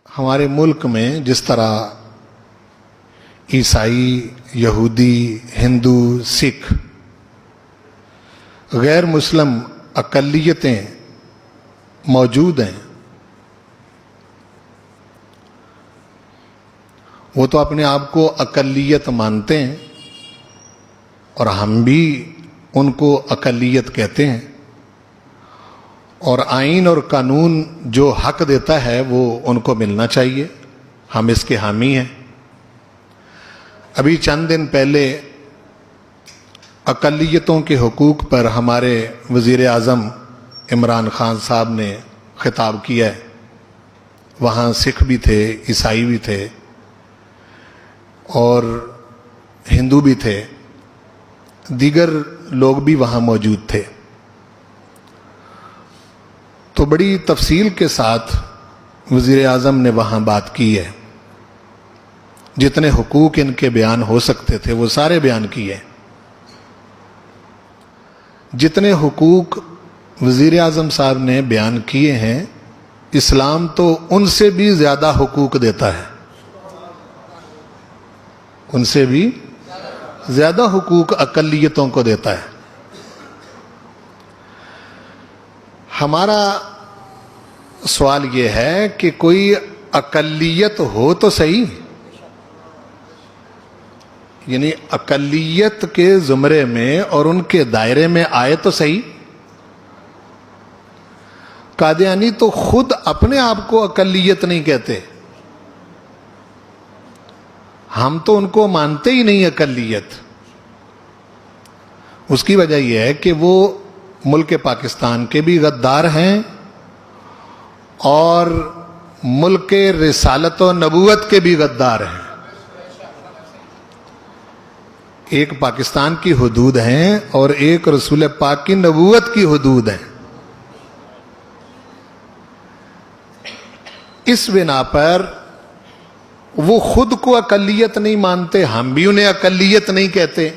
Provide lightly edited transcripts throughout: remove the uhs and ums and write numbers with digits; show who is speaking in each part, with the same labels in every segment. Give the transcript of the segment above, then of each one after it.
Speaker 1: ہمارے ملک میں جس طرح عیسائی، یہودی، ہندو، سکھ، غیر مسلم اقلیتیں موجود ہیں، وہ تو اپنے آپ کو اقلیت مانتے ہیں اور ہم بھی ان کو اقلیت کہتے ہیں، اور آئین اور قانون جو حق دیتا ہے وہ ان کو ملنا چاہیے، ہم اس کے حامی ہیں۔ ابھی چند دن پہلے اقلیتوں کے حقوق پر ہمارے وزیر اعظم عمران خان صاحب نے خطاب کیا ہے۔ وہاں سکھ بھی تھے، عیسائی بھی تھے اور ہندو بھی تھے، دیگر لوگ بھی وہاں موجود تھے۔ تو بڑی تفصیل کے ساتھ وزیر اعظم نے وہاں بات کی ہے، جتنے حقوق ان کے بیان ہو سکتے تھے وہ سارے بیان کیے۔ جتنے حقوق وزیر اعظم صاحب نے بیان کیے ہیں، اسلام تو ان سے بھی زیادہ حقوق دیتا ہے، ان سے بھی زیادہ حقوق اقلیتوں کو دیتا ہے۔ ہمارا سوال یہ ہے کہ کوئی اقلیت ہو تو صحیح، یعنی اقلیت کے زمرے میں اور ان کے دائرے میں آئے تو صحیح۔ قادیانی تو خود اپنے آپ کو اقلیت نہیں کہتے، ہم تو ان کو مانتے ہی نہیں اقلیت۔ اس کی وجہ یہ ہے کہ وہ ملک پاکستان کے بھی غدار ہیں اور ملک رسالت و نبوت کے بھی غدار ہیں۔ ایک پاکستان کی حدود ہیں اور ایک رسول پاک کی نبوت کی حدود ہیں۔ اس بنا پر وہ خود کو اقلیت نہیں مانتے، ہم بھی انہیں اقلیت نہیں کہتے،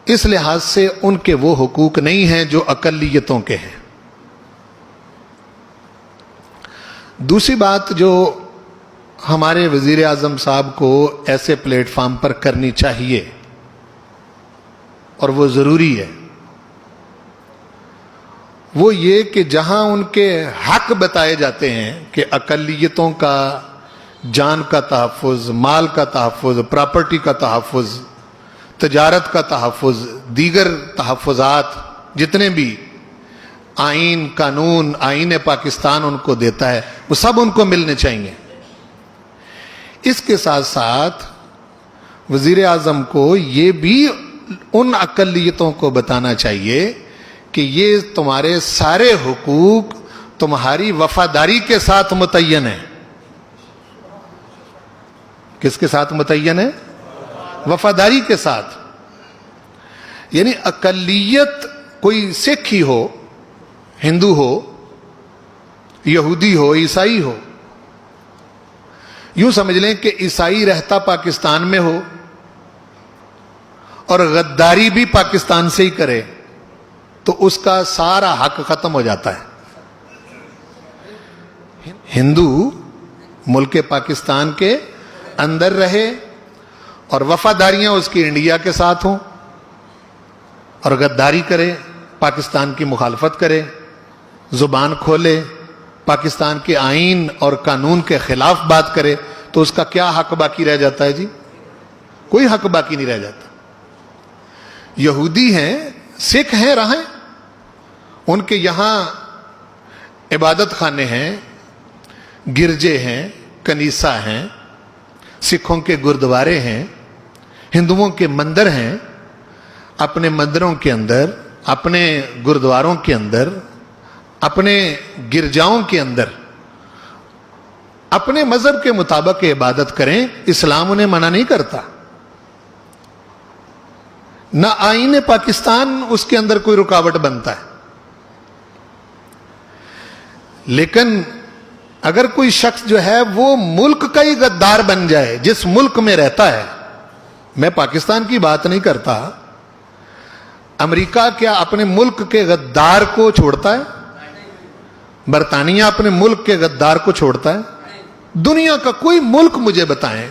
Speaker 1: اس لحاظ سے ان کے وہ حقوق نہیں ہیں جو اقلیتوں کے ہیں۔ دوسری بات جو ہمارے وزیر اعظم صاحب کو ایسے پلیٹ فارم پر کرنی چاہیے اور وہ ضروری ہے، وہ یہ کہ جہاں ان کے حق بتائے جاتے ہیں کہ اقلیتوں کا جان کا تحفظ، مال کا تحفظ، پراپرٹی کا تحفظ، تجارت کا تحفظ، دیگر تحفظات جتنے بھی آئین، قانون، آئین پاکستان ان کو دیتا ہے، وہ سب ان کو ملنے چاہیے۔ اس کے ساتھ ساتھ وزیر اعظم کو یہ بھی ان اقلیتوں کو بتانا چاہیے کہ یہ تمہارے سارے حقوق تمہاری وفاداری کے ساتھ متعین ہیں۔ کس کے ساتھ متعین ہے؟ وفاداری کے ساتھ۔ یعنی اقلیت کوئی سکھ ہی ہو، ہندو ہو، یہودی ہو، عیسائی ہو، یوں سمجھ لیں کہ عیسائی رہتا پاکستان میں ہو اور غداری بھی پاکستان سے ہی کرے تو اس کا سارا حق ختم ہو جاتا ہے۔ ہندو ملک پاکستان کے اندر رہے اور وفاداریاں اس کی انڈیا کے ساتھ ہوں اور غداری کرے، پاکستان کی مخالفت کرے، زبان کھولے، پاکستان کے آئین اور قانون کے خلاف بات کرے، تو اس کا کیا حق باقی رہ جاتا ہے جی؟ کوئی حق باقی نہیں رہ جاتا۔ یہودی ہیں، سکھ ہیں، رہیں، ان کے یہاں عبادت خانے ہیں، گرجے ہیں، کنیسہ ہیں، سکھوں کے گردوارے ہیں، ہندوؤں کے مندر ہیں، اپنے مندروں کے اندر، اپنے گردواروں کے اندر، اپنے گرجاؤں کے اندر اپنے مذہب کے مطابق عبادت کریں، اسلام انہیں منع نہیں کرتا۔ نہ آئین پاکستان اس کے اندر کوئی رکاوٹ بنتا ہے۔ لیکن اگر کوئی شخص جو ہے وہ ملک کا ہی غدار بن جائے، جس ملک میں رہتا ہے، میں پاکستان کی بات نہیں کرتا، امریکہ کیا اپنے ملک کے غدار کو چھوڑتا ہے؟ برطانیہ اپنے ملک کے غدار کو چھوڑتا ہے؟ دنیا کا کوئی ملک مجھے بتائیں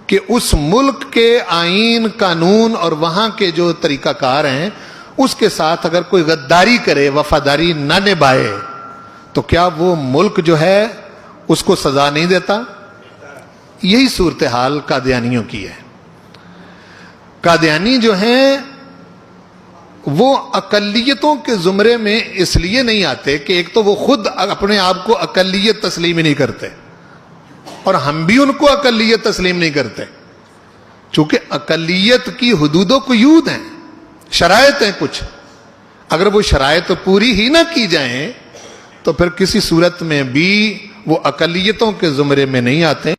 Speaker 1: کہ اس ملک کے آئین قانون اور وہاں کے جو طریقہ کار ہیں اس کے ساتھ اگر کوئی غداری کرے، وفاداری نہ نبھائے، تو کیا وہ ملک جو ہے اس کو سزا نہیں دیتا؟ یہی صورتحال قادیانیوں کی ہے۔ قادیانی جو ہیں وہ اقلیتوں کے زمرے میں اس لیے نہیں آتے کہ ایک تو وہ خود اپنے آپ کو اقلیت تسلیم ہی نہیں کرتے، اور ہم بھی ان کو اقلیت تسلیم نہیں کرتے، چونکہ اقلیت کی حدود و قیود ہیں، شرائط ہیں کچھ، اگر وہ شرائط پوری ہی نہ کی جائیں تو پھر کسی صورت میں بھی وہ اقلیتوں کے زمرے میں نہیں آتے۔